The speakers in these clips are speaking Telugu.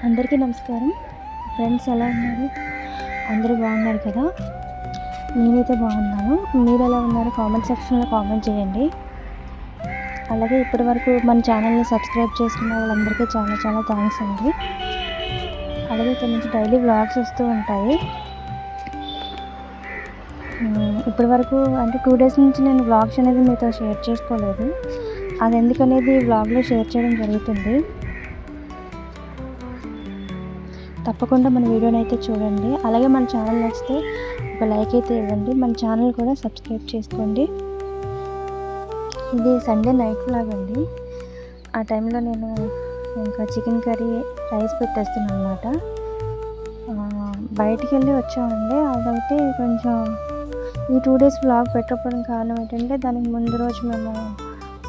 అందరికీ నమస్కారం ఫ్రెండ్స్, ఎలా ఉన్నారు? అందరూ బాగున్నారు కదా? నేనైతే బాగున్నాను. మీరు ఎలా ఉన్నారు? కామెంట్ సెక్షన్లో కామెంట్ చేయండి. అలాగే ఇప్పటి వరకు మన ఛానల్ని సబ్స్క్రైబ్ చేసుకున్న వాళ్ళందరికీ చాలా చాలా థ్యాంక్స్ అండి. అలాగే ఇక్కడ నుంచి డైలీ వ్లాగ్స్ వస్తూ ఉంటాయి. ఇప్పటి వరకు అంటే 2 డేస్ నుంచి నేను వ్లాగ్స్ అనేది మీతో షేర్ చేసుకోలేదు. అది ఎందుకనేది వ్లాగ్లో షేర్ చేయడం జరుగుతుంది. తప్పకుండా మన వీడియోని అయితే చూడండి. అలాగే మన ఛానల్ నచ్చితే ఒక లైక్ అయితే ఇవ్వండి. మన ఛానల్ కూడా సబ్స్క్రైబ్ చేసుకోండి. ఇది సండే నైట్ వ్లాగ్ అండి. ఆ టైంలో నేను ఇంకా చికెన్ కర్రీ రైస్ పెట్టేస్తున్నాను అనమాట. బయటికి వెళ్ళి వచ్చామండి. అదైతే కొంచెం ఈ 2 డేస్ వ్లాగ్ పెట్టకపోవడం కారణం ఏంటంటే, దానికి ముందు రోజు మేము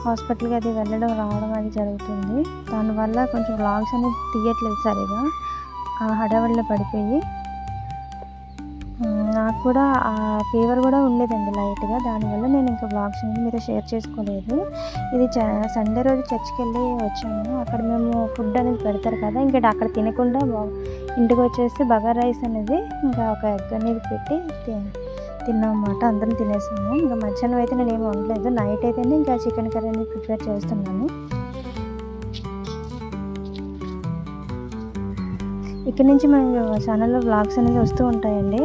హాస్పిటల్కి అది వెళ్ళడం రావడం అది జరుగుతుంది. దానివల్ల కొంచెం వ్లాగ్స్ అనేది తీయట్లేదు సరిగా. ఆ హడావిడిలో పడిపోయి నాకు కూడా ఆ ఫీవర్ కూడా ఉండేదండి లైట్గా. దానివల్ల నేను ఇంకా వ్లాగ్స్ అనేది మీతో షేర్ చేసుకోలేదు. ఇది సండే రోజు చర్చికి వెళ్ళి వచ్చాము. అక్కడ మేము ఫుడ్ అనేది పెడతారు కదా, ఇంకా అక్కడ తినకుండా ఇంటికి వచ్చేసి బగారా రైస్ అనేది ఇంకా ఒక ఎగ్ అనేది పెట్టి తిన్నాం అన్నమాట. అందరం తినేసాము. ఇంకా మధ్యాహ్నం అయితే నేను ఏమి వండలేదు. నైట్ అయితేనే ఇంకా చికెన్ కర్రీ అనేది ప్రిపేర్ చేస్తున్నాను. ఇక్కడ నుంచి మన ఛానల్లో వ్లాగ్స్ అనేది వస్తూ ఉంటాయండి.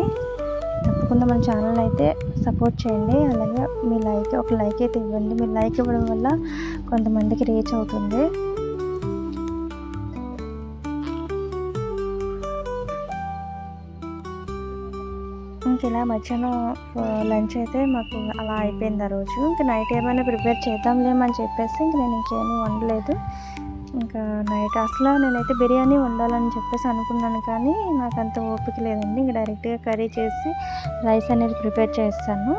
తప్పకుండా మన ఛానల్ అయితే సపోర్ట్ చేయండి. అలాగే మీ ఒక లైక్ అయితే ఇవ్వండి. మీరు లైక్ ఇవ్వడం వల్ల కొంతమందికి రీచ్ అవుతుంది. ఇంక ఇలా మధ్యాహ్నం లంచ్ అయితే మాకు అలా అయిపోయింది ఆ రోజు. ఇంకా నైట్ ఏమైనా ప్రిపేర్ చేద్దాంలేమని చెప్పేసి ఇంక నేను ఇంకేమీ వండలేదు. ఇంకా నైట్ అసలు నేనైతే బిర్యానీ వండాలని చెప్పేసి అనుకున్నాను, కానీ నాకు అంత ఓపిక లేదండి. ఇంకా డైరెక్ట్గా కర్రీ చేసి రైస్ అనేది ప్రిపేర్ చేస్తాను.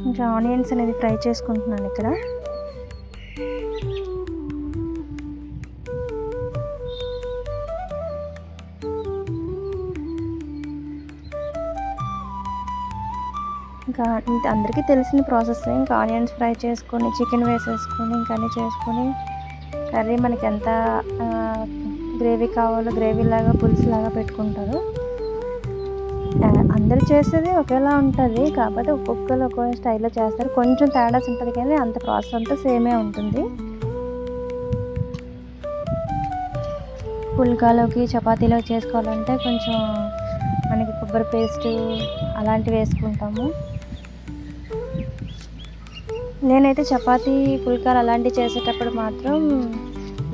ఇంకా ఆనియన్స్ అనేది ఫ్రై చేసుకుంటున్నాను ఇక్కడ. ఇంకా అందరికీ తెలిసిన ప్రాసెస్. ఇంకా ఆనియన్స్ ఫ్రై చేసుకొని చికెన్ వేసేసుకొని ఇంకా అన్నీ చేసుకొని కర్రీ మనకి ఎంత గ్రేవీ కావాలో గ్రేవీలాగా పులుసులాగా పెట్టుకుంటారు. అందరూ చేసేది ఒకేలా ఉంటుంది, కాకపోతే ఒక్కొక్కరు ఒక్కో స్టైల్లో చేస్తారు. కొంచెం తేడాస్ ఉంటుంది, కానీ అంత ప్రాసెస్ అంతా సేమే ఉంటుంది. పుల్కాలోకి చపాతీలోకి చేసుకోవాలంటే కొంచెం మనకి కొబ్బరి పేస్ట్ అలాంటివి వేసుకుంటాము. నేనైతే చపాతీ పుల్కాలు అలాంటివి చేసేటప్పుడు మాత్రం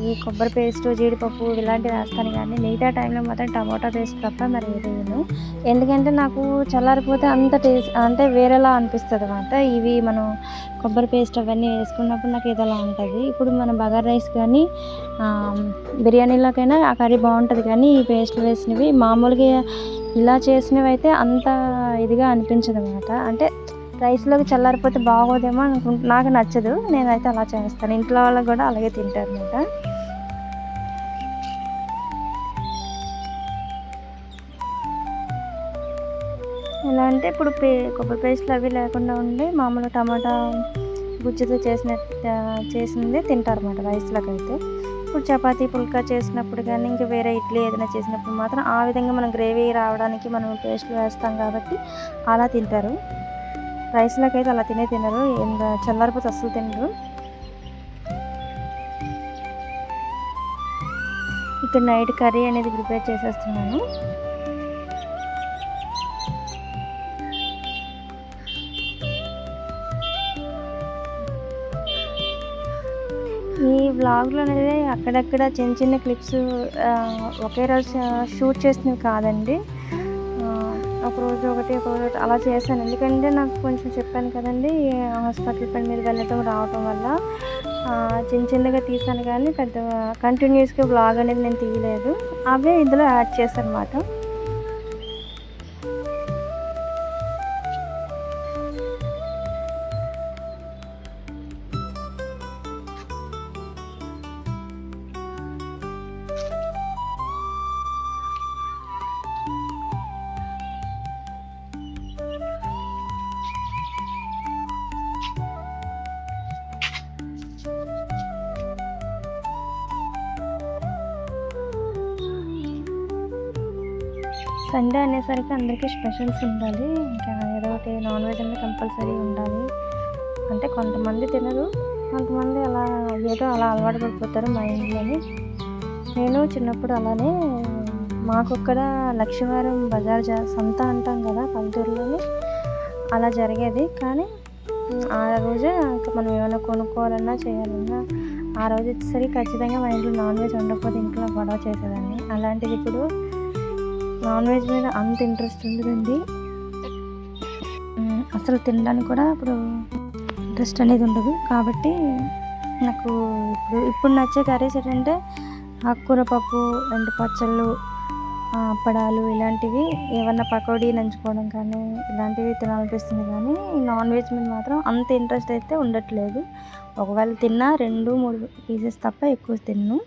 ఈ కొబ్బరి పేస్ట్ జీడిపప్పు ఇలాంటివి వేస్తాను, కానీ మిగతా టైంలో మాత్రం టమాటా పేస్ట్ తప్ప మరి ఏదేను. ఎందుకంటే నాకు చల్లారిపోతే అంత టేస్ట్ అంటే వేరేలా అనిపిస్తుంది అన్నమాట. ఇవి మనం కొబ్బరి పేస్ట్ అవన్నీ వేసుకున్నప్పుడు నాకు ఇదిలా ఉంటుంది. ఇప్పుడు మన బగారా రైస్ కానీ బిర్యానీలోకైనా ఆ కర్రీ బాగుంటుంది, కానీ ఈ పేస్ట్ వేసినవి మామూలుగా ఇలా చేసినవి అయితే అంత ఇదిగా అనిపించదు అన్నమాట. అంటే రైస్లోకి చల్లారిపోతే బాగోదేమో నాకు నచ్చదు. నేనైతే అలా చేస్తాను. ఇంట్లో వాళ్ళకి కూడా అలాగే తింటారు అన్నమాట. ఎలా అంటే ఇప్పుడు కొబ్బరి పేస్ట్లు అవి లేకుండా ఉండి మామూలు టమాటా గుజ్జుతో చేసింది తింటారు అన్నమాట రైస్లోకి అయితే. ఇప్పుడు చపాతీ పుల్కా చేసినప్పుడు కానీ ఇంకా వేరే ఇడ్లీ ఏదైనా చేసినప్పుడు మాత్రం ఆ విధంగా మనం గ్రేవీ రావడానికి మనం పేస్ట్లు వేస్తాం కాబట్టి అలా తింటారు. రైస్లోకి అయితే అలా తినరు. చల్లారిపోతే అస్సలు తినరు. ఇక్కడ నైట్ కర్రీ అనేది ప్రిపేర్ చేసేస్తున్నాను. ఈ వ్లాగ్లో అనేది అక్కడక్కడ చిన్న చిన్న క్లిప్స్ ఒకే రోజు షూట్ చేసినవి కాదండి. ఒకరోజు ఒకటి అలా చేశాను. ఎందుకంటే నాకు కొంచెం చెప్పాను కదండి, హాస్పిటల్ పని మీద వెళ్ళటం రావటం వల్ల చిన్న చిన్నగా తీసాను, కానీ పెద్ద కంటిన్యూస్గా వ్లాగ్ అనేది నేను తీయలేదు. అవే ఇందులో యాడ్ చేశాను అన్నమాట. సండే అనేసరికి అందరికీ స్పెషల్స్ ఉండాలి. ఇంకా ఏదో ఒకటి నాన్ వెజ్ అనేది కంపల్సరీ ఉండాలి. అంటే కొంతమంది తినరు, కొంతమంది అలా ఏదో అలా అలవాటు పడిపోతారు మా ఇంట్లోని. నేను చిన్నప్పుడు అలానే మాకొక్కడ లక్షవారం బజార్ సంత అంటాం కదా పల్లెటూరులోని, అలా జరిగేది. కానీ ఆ రోజే ఇంకా మనం ఏమైనా కొనుక్కోవాలన్నా చేయాలన్నా ఆ రోజు వచ్చేసరికి ఖచ్చితంగా మా ఇంట్లో నాన్ వెజ్ ఉండకపోతే ఇంట్లో గొడవ చేసేదాన్ని. అలాంటిది ఇప్పుడు నాన్ వెజ్ మీద అంత ఇంట్రెస్ట్ ఉండదండి. అసలు తినడానికి కూడా ఇప్పుడు ఇంట్రెస్ట్ అనేది ఉండదు. కాబట్టి నాకు ఇప్పుడు నచ్చే కర్రీస్ ఏంటంటే ఆకుకూర పప్పు, ఎండు పచ్చళ్ళు, అప్పడాలు, ఇలాంటివి ఏమన్నా పకోడీ నంచుకోవడం కానీ ఇలాంటివి తినాలనిపిస్తుంది. కానీ నాన్ వెజ్ మీద మాత్రం అంత ఇంట్రెస్ట్ అయితే ఉండట్లేదు. ఒకవేళ తిన్నా 2-3 పీసెస్ తప్ప ఎక్కువ తిన్ను.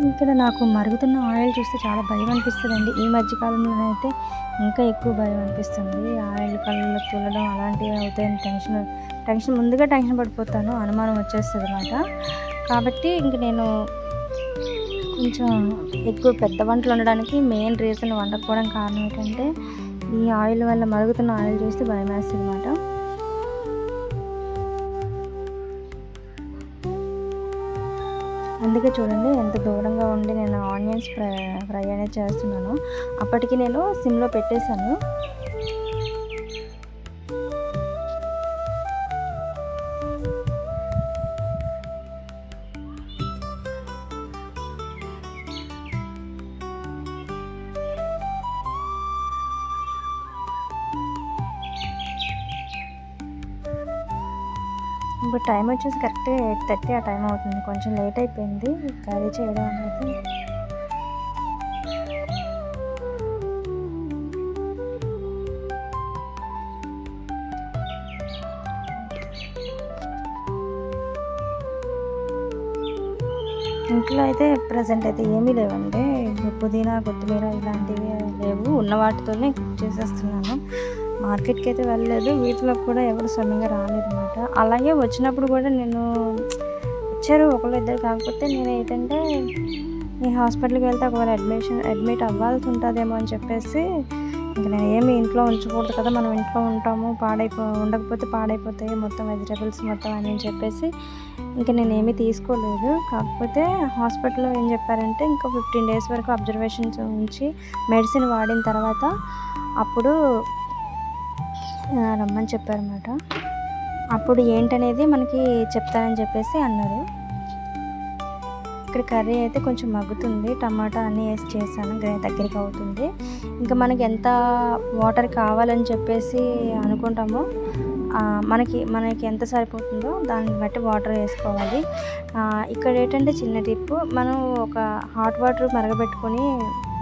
ఇక్కడ నాకు మరుగుతున్న ఆయిల్ చూస్తే చాలా భయం అనిపిస్తుందండి. ఈ మధ్యకాలంలో అయితే ఇంకా ఎక్కువ భయం అనిపిస్తుంది. ఆయిల్ కళ్ళలో తుల్లడం అలాంటివి అవుతాయని ముందుగా టెన్షన్ పడిపోతాను, అనుమానం వచ్చేస్తుంది అన్నమాట. కాబట్టి ఇంక నేను కొంచెం ఎక్కువ పెద్ద వంటలు వండడానికి మెయిన్ రీజన్ వండకపోవడం కారణం ఏంటంటే ఈ ఆయిల్ వల్ల, మరుగుతున్న ఆయిల్ చూస్తే భయం వేస్తుంది అన్నమాట. అందుకే చూడండి ఎంత దూరంగా ఉండి నేను ఆనియన్స్ ఫ్రై అనేది చేస్తున్నాను. అప్పటికి నేను సిమ్లో పెట్టేశాను. ఇప్పుడు టైం వచ్చేసి కరెక్ట్గా 8:30 ఆ టైం అవుతుంది. కొంచెం లేట్ అయిపోయింది కర్రీ చేయడం అనేది. ఇంట్లో అయితే ప్రజెంట్ అయితే ఏమీ లేవండి. పుదీనా, కొత్తిమీర ఇలాంటివి లేవు. ఉన్న వాటితోనే కుక్ చేసేస్తున్నాను. మార్కెట్కి అయితే వెళ్ళలేదు. వీటిలో కూడా ఎవరు సడన్గా రాలేదన్నమాట. అలాగే వచ్చినప్పుడు కూడా నేను వచ్చారు ఒకళ్ళు ఇద్దరు. కాకపోతే నేను ఏంటంటే ఈ హాస్పిటల్కి వెళ్తే ఒకవేళ అడ్మిట్ అవ్వాల్సి ఉంటుందేమో అని చెప్పేసి ఇంకా నేను ఏమి ఇంట్లో ఉంచకూడదు కదా, మనం ఇంట్లో ఉంటాము, ఉండకపోతే పాడైపోతాయి మొత్తం వెజిటేబుల్స్ మొత్తం అని చెప్పేసి ఇంకా నేను ఏమీ తీసుకోలేదు. కాకపోతే హాస్పిటల్లో ఏం చెప్పారంటే ఇంకా 15 days వరకు అబ్జర్వేషన్స్ ఉంచి మెడిసిన్ వాడిన తర్వాత అప్పుడు రమ్మని చెప్పారన్నమాట. అప్పుడు ఏంటనేది మనకి చెప్తానని చెప్పేసి అన్నారు. ఇక్కడ కర్రీ అయితే కొంచెం మగ్గుతుంది. టమాటా అన్నీ వేసి చేశాను, దగ్గరికి అవుతుంది. ఇంకా మనకి ఎంత వాటర్ కావాలని చెప్పేసి అనుకుంటామో మనకి ఎంత సరిపోతుందో దాన్ని బట్టి వాటర్ వేసుకోవాలి. ఇక్కడ ఏంటంటే చిన్న టిప్, మనం ఒక హాట్ వాటర్ మరగబెట్టుకొని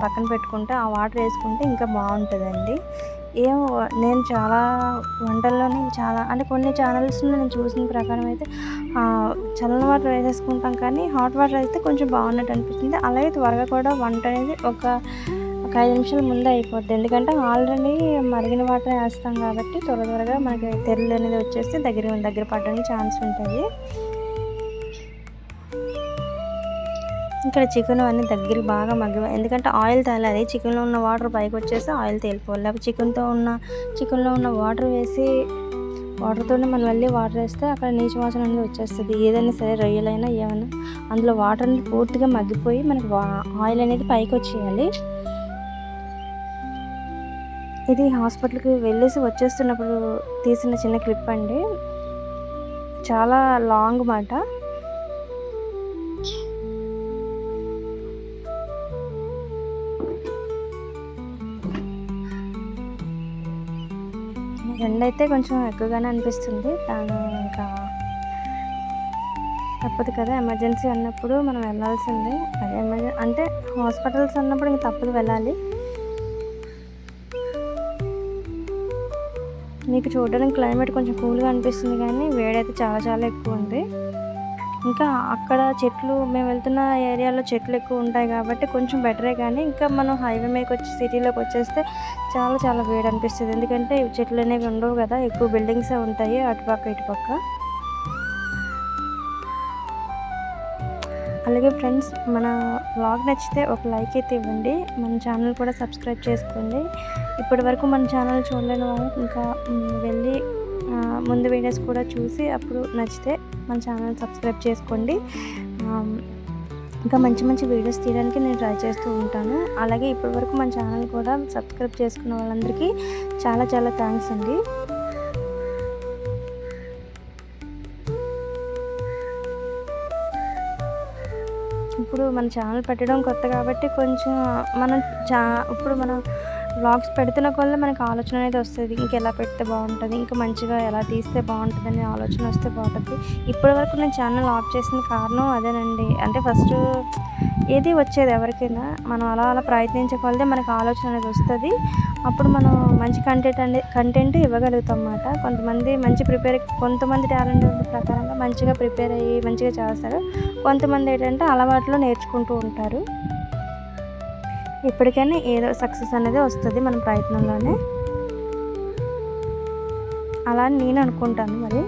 పక్కన పెట్టుకుంటే ఆ వాటర్ వేసుకుంటే ఇంకా బాగుంటుందండి. నేను చాలా వంటల్లోనే అంటే కొన్ని ఛానల్స్లో నేను చూసిన ప్రకారం అయితే చల్లని వాటర్ వేసేసుకుంటాం, కానీ హాట్ వాటర్ అయితే కొంచెం బాగున్నట్టు అనిపిస్తుంది. అలాగే త్వరగా కూడా వంట అనేది ఒక 5 నిమిషాల ముందే అయిపోద్ది. ఎందుకంటే ఆల్రెడీ మరిగిన వాటర్ వేస్తాం కాబట్టి త్వరగా మనకి తెరలు అనేది వచ్చేసి దగ్గర పడడానికి ఛాన్స్ ఉంటుంది. ఇక్కడ చికెన్ అన్నీ దగ్గరికి బాగా ఎందుకంటే ఆయిల్ తేలాలి. చికెన్లో ఉన్న వాటర్ పైకి వచ్చేసి ఆయిల్ తేలిపోవాలి. లేకపోతే చికెన్లో ఉన్న వాటర్ వేసి వాటర్తోనే మనం మళ్ళీ వాటర్ వేస్తే అక్కడ నీచు వాసన అనేది వచ్చేస్తుంది. ఏదైనా సరే రొయ్యలైనా ఏమైనా అందులో వాటర్ అనేది పూర్తిగా మగ్గిపోయి మనకి ఆయిల్ అనేది పైకి వచ్చేయాలి. ఇది హాస్పిటల్కి వెళ్ళేసి వచ్చేస్తున్నప్పుడు తీసిన చిన్న క్లిప్ అండి. చాలా లాంగ్ మాట. ఎండైతే కొంచెం ఎక్కువగానే అనిపిస్తుంది. ఇంకా తప్పదు కదా, ఎమర్జెన్సీ అన్నప్పుడు మనం వెళ్ళాల్సిందే. అదే అంటే హాస్పిటల్స్ అన్నప్పుడు ఇంక తప్పదు, వెళ్ళాలి. మీకు చూడడానికి క్లైమేట్ కొంచెం కూల్గా అనిపిస్తుంది, కానీ వేడైతే చాలా ఎక్కువ ఉంది. ఇంకా అక్కడ చెట్లు మేము వెళ్తున్న ఏరియాలో చెట్లు ఎక్కువ ఉంటాయి కాబట్టి కొంచెం బెటరే, కానీ ఇంకా మనం హైవే మీదకి వచ్చి సిటీలోకి వచ్చేస్తే చాలా చాలా వేడి అనిపిస్తుంది. ఎందుకంటే చెట్లు అనేవి ఉండవు కదా, ఎక్కువ బిల్డింగ్సే ఉంటాయి అటుపక్క ఇటుపక్క. అలాగే ఫ్రెండ్స్, మన వ్లాగ్ నచ్చితే ఒక లైక్ అయితే ఇవ్వండి, మన ఛానల్ కూడా సబ్స్క్రైబ్ చేసుకోండి. ఇప్పటి వరకు మన ఛానల్ చూడలేని వాళ్ళు ఇంకా వెళ్ళి ముందు వీడియోస్ కూడా చూసి అప్పుడు నచ్చితే మన ఛానల్ సబ్స్క్రైబ్ చేసుకోండి. ఇంకా మంచి మంచి వీడియోస్ తీయడానికి నేను ట్రై చేస్తూ ఉంటాను. అలాగే ఇప్పటి వరకు మన ఛానల్ కూడా సబ్స్క్రైబ్ చేసుకున్న వాళ్ళందరికీ చాలా చాలా థ్యాంక్స్ అండి. ఇప్పుడు మన ఛానల్ పెట్టడం కొత్త కాబట్టి కొంచెం మనం ఇప్పుడు మనం వ్లాగ్స్ పెడుతున్న కొల్ల మనకు ఆలోచన అనేది వస్తుంది, ఇంకెలా పెడితే బాగుంటుంది, ఇంకా మంచిగా ఎలా తీస్తే బాగుంటుంది అనే ఆలోచన వస్తే బాగుంటుంది. ఇప్పటి వరకు నేను ఛానల్ ఆఫ్ చేసిన కారణం అదేనండి. అంటే ఫస్ట్ ఏది వచ్చేది ఎవరికైనా మనం అలా అలా ప్రయత్నించగలిగితే మనకు ఆలోచన అనేది వస్తుంది. అప్పుడు మనం మంచి కంటెంట్ ఇవ్వగలుగుతాం అన్నమాట. కొంతమంది టాలెంట్ ప్రకారంగా మంచిగా ప్రిపేర్ అయ్యి మంచిగా చేస్తారు. కొంతమంది ఏంటంటే అలవాట్లో నేర్చుకుంటూ ఉంటారు. ఎప్పటికైనా ఏదో సక్సెస్ అనేది వస్తుంది మన ప్రయత్నంలోనే, అలా అని నేను అనుకుంటాను. మరి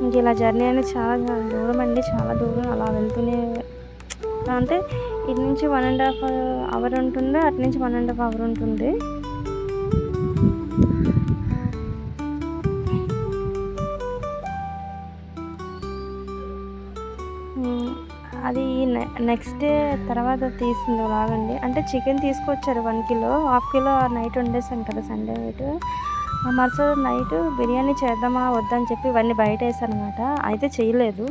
ఇంక ఇలా జర్నీ అనేది చాలా దూరం అండి, చాలా దూరం. అలా వెళ్తూనే అంటే ఇటు నుంచి 1.5 అవర్ ఉంటుంది, అటు నుంచి 1.5 అవర్ ఉంటుంది. అది నెక్స్ట్ డే తర్వాత తీసింది లాగండి. అంటే చికెన్ తీసుకొచ్చారు 1 కిలో, 1/2 కిలో నైట్ వండేసాం కదా సండే నైట్. మరుసటి నైట్ బిర్యానీ చేద్దామా వద్దని చెప్పి ఇవన్నీ బయట వేసాను అనమాట. అయితే చేయలేదు,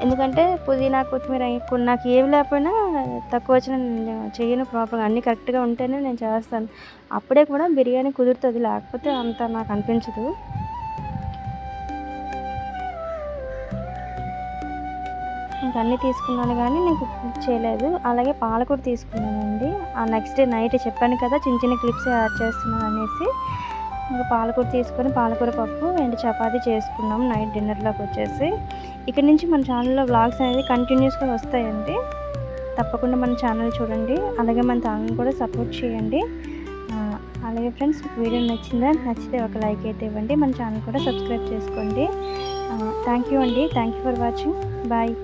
ఎందుకంటే పుదీనా కొత్తిమీర నాకు ఏమి లేకపోయినా తక్కువ వచ్చిన నేను చేయను. ప్రాపర్గా అన్నీ కరెక్ట్గా ఉంటేనే నేను చేస్తాను. అప్పుడే కూడా బిర్యానీ కుదురుతుంది, లేకపోతే అంత నాకు అనిపించదు. ఇంకా అన్నీ తీసుకున్నాను కానీ నేను కుక్ చేయలేదు. అలాగే పాలకూర తీసుకున్నానండి. ఆ నెక్స్ట్ డే నైట్ చెప్పాను కదా చిన్న చిన్న క్లిప్స్ యాడ్ చేస్తున్నాను అనేసి, ఇంకా పాలకూర తీసుకొని పాలకూర పప్పు అండ్ చపాతీ చేసుకున్నాం నైట్ డిన్నర్లోకి వచ్చేసి. ఇక్కడ నుంచి మన ఛానల్లో వ్లాగ్స్ అనేది కంటిన్యూస్గా వస్తాయండి, తప్పకుండా మన ఛానల్ చూడండి. అలాగే మన ఛానల్ కూడా సపోర్ట్ చేయండి. అలాగే ఫ్రెండ్స్, వీడియో నచ్చితే ఒక లైక్ అయితే ఇవ్వండి, మన ఛానల్ కూడా సబ్స్క్రైబ్ చేసుకోండి. థ్యాంక్ యూ అండి, thank you for watching, bye.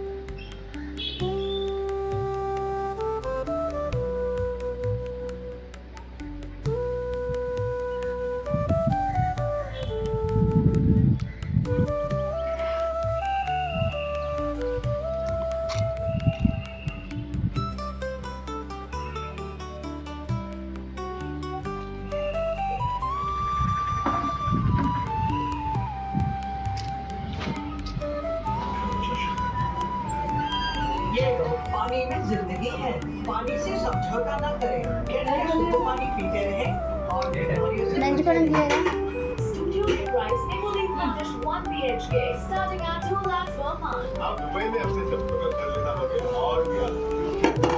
पानी में जिंदगी है, पानी से समझौता न करें, शुद्ध पानी पीते रहें और बीमारियों से Studio Price Evolink British 1 BHK starting at 2 lakhs per month. आप दुबई में अपने सपनों का घर लेना होगा और भी आसान।